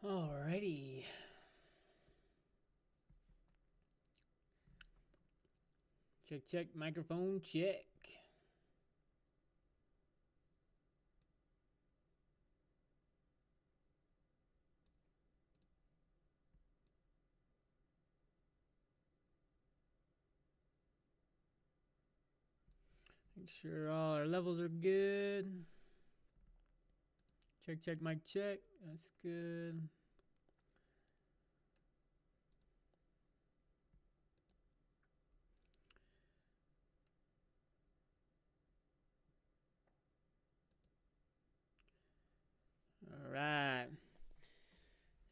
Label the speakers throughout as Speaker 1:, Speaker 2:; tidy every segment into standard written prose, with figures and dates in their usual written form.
Speaker 1: Alrighty. Check, microphone check. Make sure all our levels are good. Check, mic check. That's good. All right.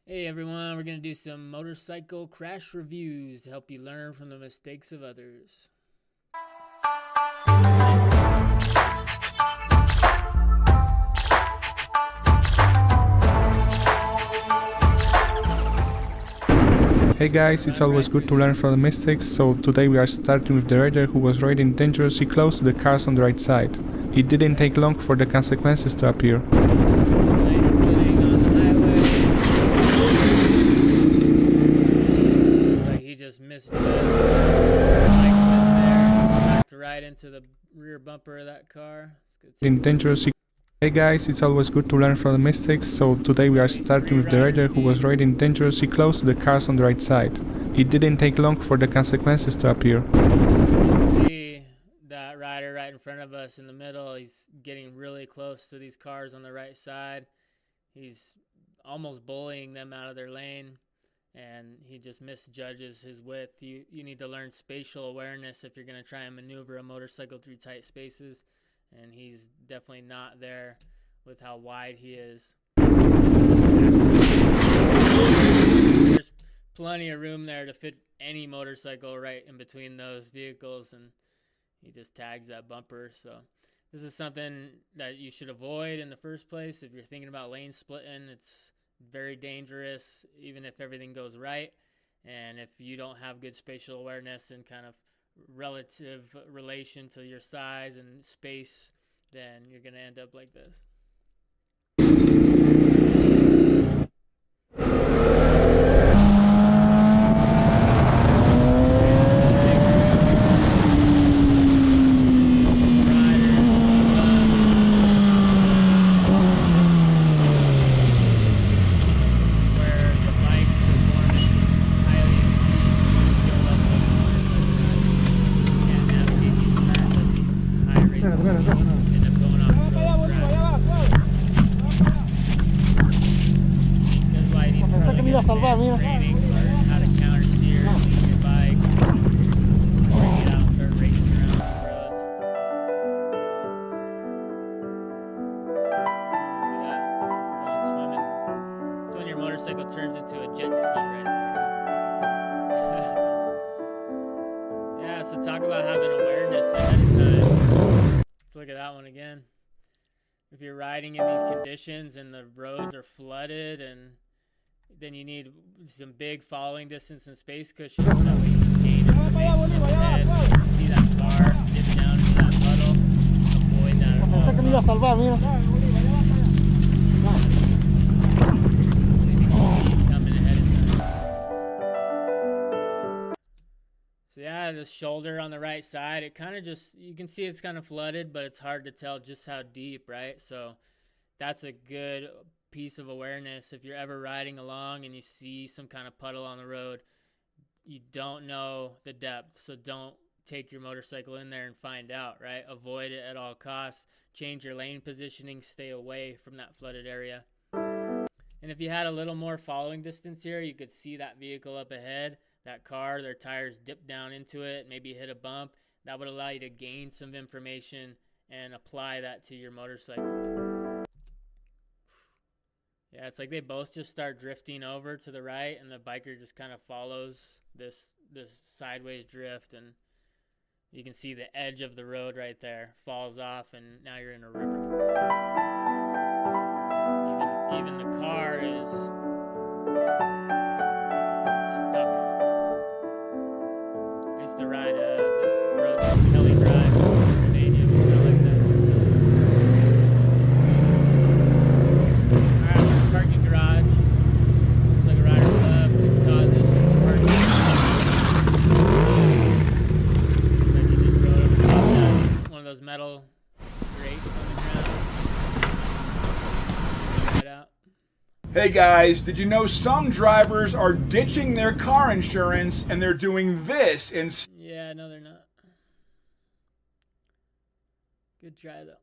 Speaker 1: Hey everyone, we're going to do some motorcycle crash reviews to help you learn from the mistakes of others.
Speaker 2: Hey guys, it's always good to learn from the mistakes, so today we are starting with the rider who was riding dangerously close to the cars on the right side. It didn't take long for the consequences to appear.
Speaker 1: Lane splitting on the highway. Looks like he just missed it. Bike went there and smacked right into the rear bumper of that car.
Speaker 2: Hey guys, it's always good to learn from the mistakes, so today we are starting with the rider who was riding dangerously close to the cars on the right side. It didn't take long for the consequences to appear.
Speaker 1: You can see that rider right in front of us in the middle. He's getting really close to these cars on the right side. He's almost bullying them out of their lane, and he just misjudges his width. You need to learn spatial awareness if you're going to try and maneuver a motorcycle through tight spaces. And he's definitely not there with how wide he is. There's plenty of room there to fit any motorcycle right in between those vehicles, and he just tags that bumper. So this is something that you should avoid in the first place. If you're thinking about lane splitting, it's very dangerous even if everything goes right. And if you don't have good spatial awareness and kind of relative relation to your size and space, then you're going to end up like this. Training, learn how to counter steer your bike before you get out and start racing around the roads. Going swimming. That's when your motorcycle turns into a jet ski right there. Yeah, so talk about having awareness ahead of time. Let's look at that one again. If you're riding in these conditions and the roads are flooded, and then you need some big following distance and space cushions so that way you can gain information up ahead. You see that car dip down into that puddle, avoid that at all costs. So you can see it coming ahead of time. So yeah, the shoulder on the right side, it kind of just, you can see it's kind of flooded, but it's hard to tell just how deep, right? So that's a good piece of awareness. If you're ever riding along and you see some kind of puddle on the road, you don't know the depth, so don't take your motorcycle in there and find out, right? Avoid it at all costs. Change your lane positioning, stay away from that flooded area. And if you had a little more following distance here, you could see that vehicle up ahead, that car, their tires dip down into it, maybe hit a bump. That would allow you to gain some information and apply that to your motorcycle. Yeah, it's like they both just start drifting over to the right, and the biker just kind of follows this sideways drift, and you can see the edge of the road right there falls off, and now you're in a river. Even the car is stuck. I used to ride this road called Kelly Drive in Pennsylvania. It's kind of like that. Alright, we're in the parking garage. brakes on the ground. Right out.
Speaker 3: Hey guys, did you know some drivers are ditching their car insurance and they're doing this instead?
Speaker 1: Yeah, no, they're not. Good try though.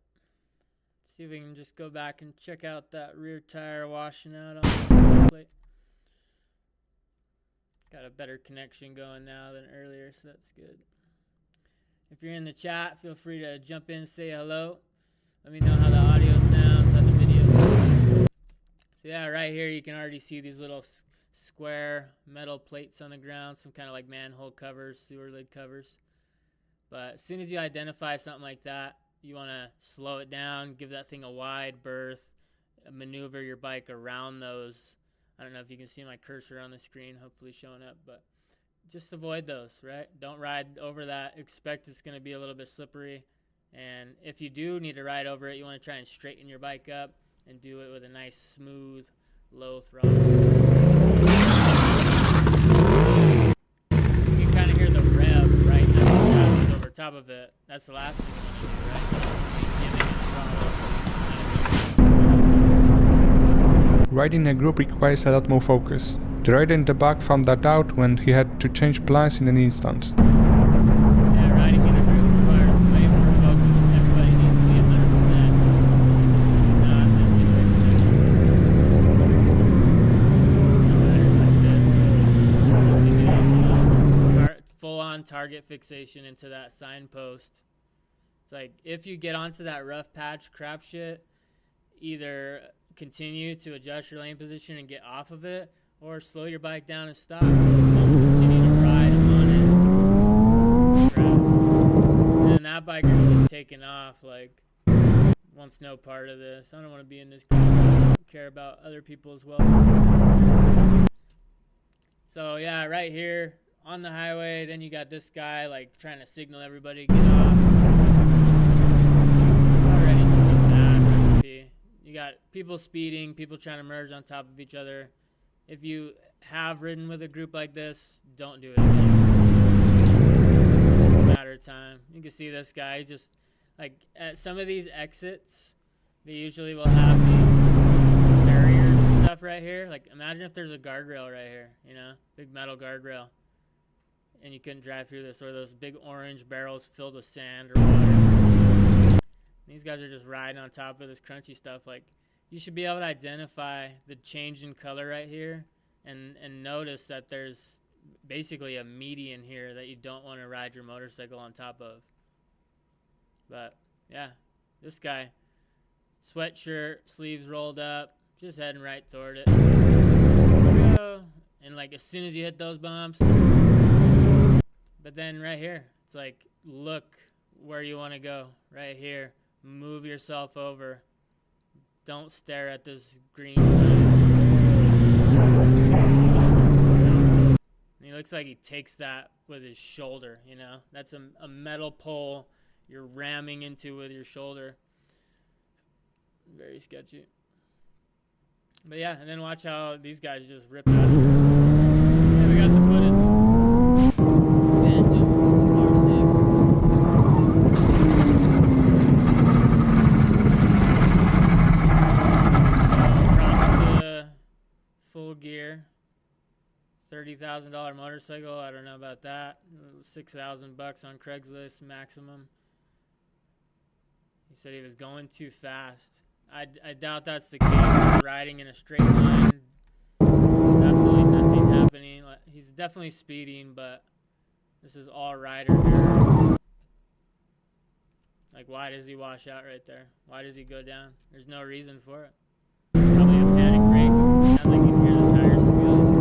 Speaker 1: See if we can just go back and check out that rear tire washing out on the plate. Got a better connection going now than earlier, so that's good. If you're in the chat, feel free to jump in, say hello. Let me know how the audio sounds, how the video sounds. So yeah, right here you can already see these little square metal plates on the ground, some kind of like manhole covers, sewer lid covers. But as soon as you identify something like that, you want to slow it down, give that thing a wide berth, maneuver your bike around those. I don't know if you can see my cursor on the screen, hopefully showing up, but just avoid those, right? Don't ride over that. Expect it's going to be a little bit slippery. And if you do need to ride over it, you want to try and straighten your bike up and do it with a nice, smooth, low throttle. You can kind of hear the rev, right? As it passes over top of it. That's the last thing you want to do, right? Giving it throttle.
Speaker 2: Riding in a group requires a lot more focus. The rider in the back found that out when he had to change plans in an instant.
Speaker 1: Yeah, riding in a group requires way more focus. Everybody needs to be 100%. If not, then get away from it. Riders like this, full-on target fixation into that signpost. It's like, if you get onto that rough patch crap shit, either continue to adjust your lane position and get off of it, or slow your bike down and stop. Don't continue to ride on it. And that biker is just taking off, like, wants no part of this. I don't want to be in this group. I don't care about other people as well. So yeah, right here on the highway, then you got this guy like trying to signal everybody to get off. It's already just a bad recipe. You got people speeding, people trying to merge on top of each other. If you have ridden with a group like this, don't do it again. It's just a matter of time. You can see this guy just, like, at some of these exits, they usually will have these barriers and stuff right here. Like, imagine if there's a guardrail right here, you know, big metal guardrail, and you couldn't drive through this, or those big orange barrels filled with sand or water. These guys are just riding on top of this crunchy stuff. Like, you should be able to identify the change in color right here and notice that there's basically a median here that you don't want to ride your motorcycle on top of. But yeah, this guy, sweatshirt, sleeves rolled up, just heading right toward it. And like as soon as you hit those bumps, but then right here, it's like, look where you want to go, right here. Move yourself over. Don't stare at this green sign. And he looks like he takes that with his shoulder, you know? That's a metal pole you're ramming into with your shoulder. Very sketchy. But yeah, and then watch how these guys just rip out. Yeah, we got the footage. Phantom R6. Full gear, $30,000 motorcycle. I don't know about that. $6,000 on Craigslist maximum. He said he was going too fast. I doubt that's the case. He's riding in a straight line. There's absolutely nothing happening. He's definitely speeding, but this is all rider error. Like, why does he wash out right there? Why does he go down? There's no reason for it. Probably a panic brake. Sounds like you can hear the tires squealing.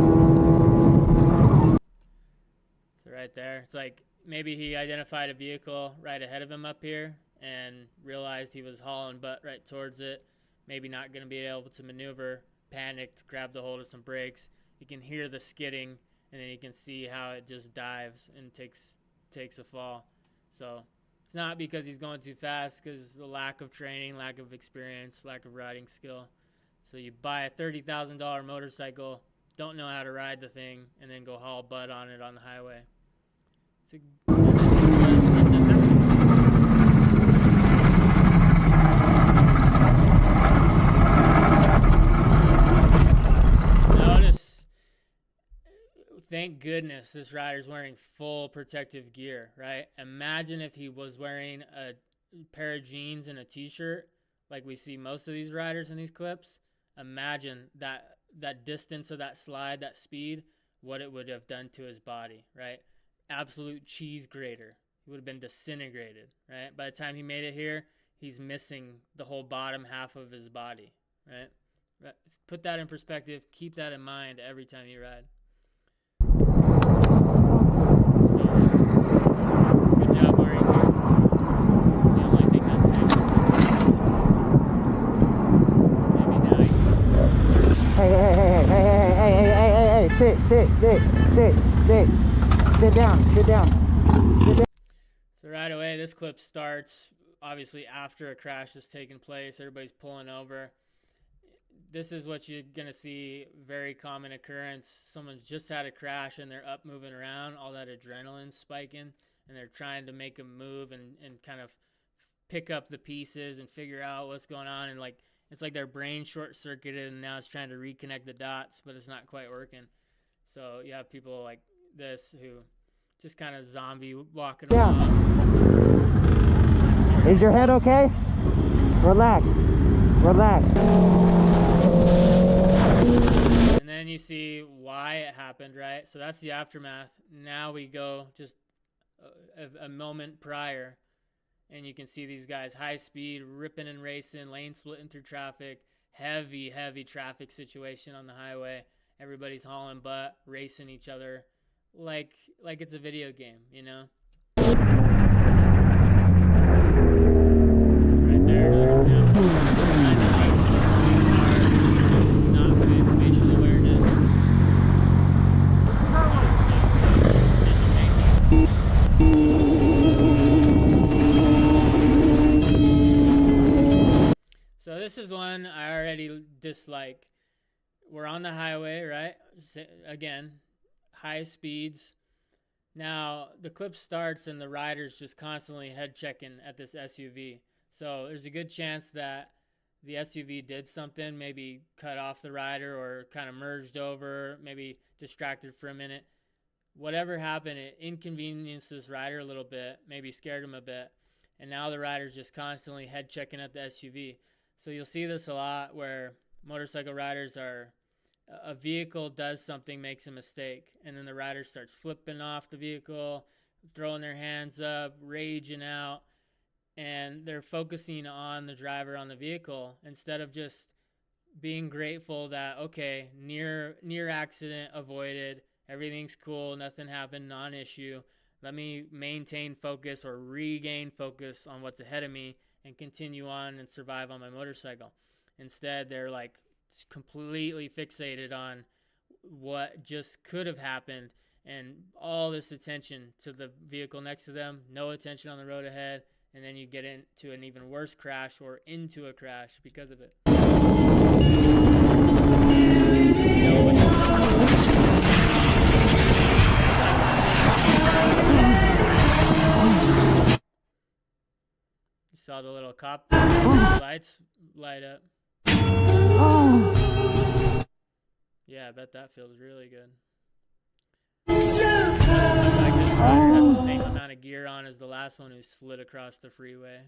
Speaker 1: So right there, it's like maybe he identified a vehicle right ahead of him up here and realized he was hauling butt right towards it. Maybe not going to be able to maneuver, panicked, grabbed a hold of some brakes. You can hear the skidding, and then you can see how it just dives and takes a fall. So it's not because he's going too fast, because the lack of training, lack of experience, lack of riding skill. So you buy a $30,000 motorcycle, don't know how to ride the thing, and then go haul butt on it on the highway. This is what ends up happening. goodness, this rider's wearing full protective gear, right? Imagine if he was wearing a pair of jeans and a t-shirt like we see most of these riders in these clips. Imagine that distance of that slide, that speed, what it would have done to his body, right? Absolute cheese grater. He would have been disintegrated, right? By the time he made it here, he's missing the whole bottom half of his body, right? Put that in perspective. Keep that in mind every time you ride. So, good job wearing gear. It's the only thing that's safe. Maybe now you
Speaker 4: Sit. Sit down.
Speaker 1: So right away, this clip starts obviously after a crash has taken place. Everybody's pulling over. This is what you're going to see, very common occurrence. Someone's just had a crash and they're up moving around, all that adrenaline spiking, and they're trying to make a move and kind of pick up the pieces and figure out what's going on. And like it's like their brain short-circuited and now it's trying to reconnect the dots, but it's not quite working. So you have people like this who just kind of zombie walking along.
Speaker 4: Is your head okay? Relax.
Speaker 1: And then you see why it happened, right? So that's the aftermath. Now we go just a moment prior, and you can see these guys high speed, ripping and racing, lane splitting through traffic, heavy traffic situation on the highway. Everybody's hauling butt, racing each other like it's a video game, you know? Right there, another example. Trying to lane split between cars, not good spatial awareness, not good decision making. So this is one I already dislike. We're on the highway, right? Again, high speeds. Now, the clip starts and the rider's just constantly head checking at this SUV. So there's a good chance that the SUV did something, maybe cut off the rider or kind of merged over, maybe distracted for a minute. Whatever happened, it inconvenienced this rider a little bit, maybe scared him a bit. And now the rider's just constantly head checking at the SUV. So you'll see this a lot where motorcycle riders are, a vehicle does something, makes a mistake, and then the rider starts flipping off the vehicle, throwing their hands up, raging out, and they're focusing on the driver on the vehicle instead of just being grateful that, okay, near accident avoided, everything's cool, nothing happened, non-issue. Let me maintain focus or regain focus on what's ahead of me and continue on and survive on my motorcycle. Instead, they're like completely fixated on what just could have happened and all this attention to the vehicle next to them, no attention on the road ahead, and then you get into an even worse crash or into a crash because of it. You saw the little cop lights light up. Yeah, I bet that feels really good. Like this rider had the same amount of gear on as the last one who slid across the freeway.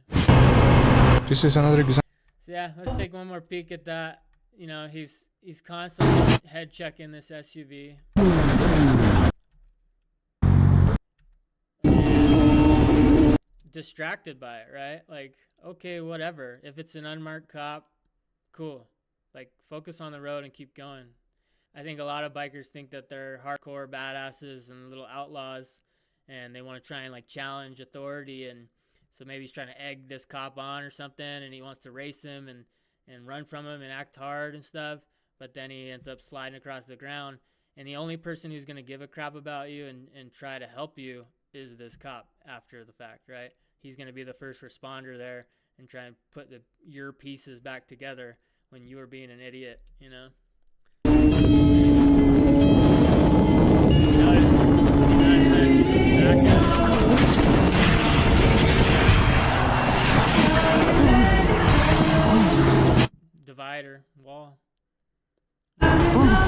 Speaker 2: This is another example.
Speaker 1: So yeah, let's take one more peek at that. You know, he's constantly head checking this SUV. And distracted by it, right? Like, okay, whatever. If it's an unmarked cop, cool. Like, focus on the road and keep going. I think a lot of bikers think that they're hardcore badasses and little outlaws, and they want to try and like challenge authority. And so maybe he's trying to egg this cop on or something, and he wants to race him and run from him and act hard and stuff. But then he ends up sliding across the ground. And the only person who's going to give a crap about you and try to help you is this cop after the fact, right? He's going to be the first responder there and try and put your pieces back together when you were being an idiot, you know? Notice, the amount of times he looks back at it. Divider, wall.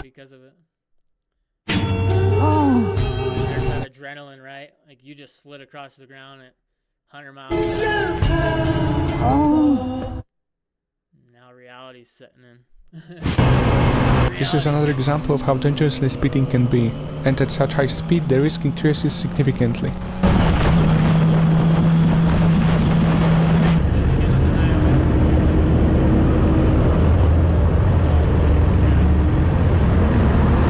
Speaker 1: Because of it. that adrenaline, right? Like you just slid across the ground at 100 miles.
Speaker 4: Oh.
Speaker 1: Now reality's setting in.
Speaker 2: This is another example of how dangerously speeding can be, and at such high speed the risk increases significantly.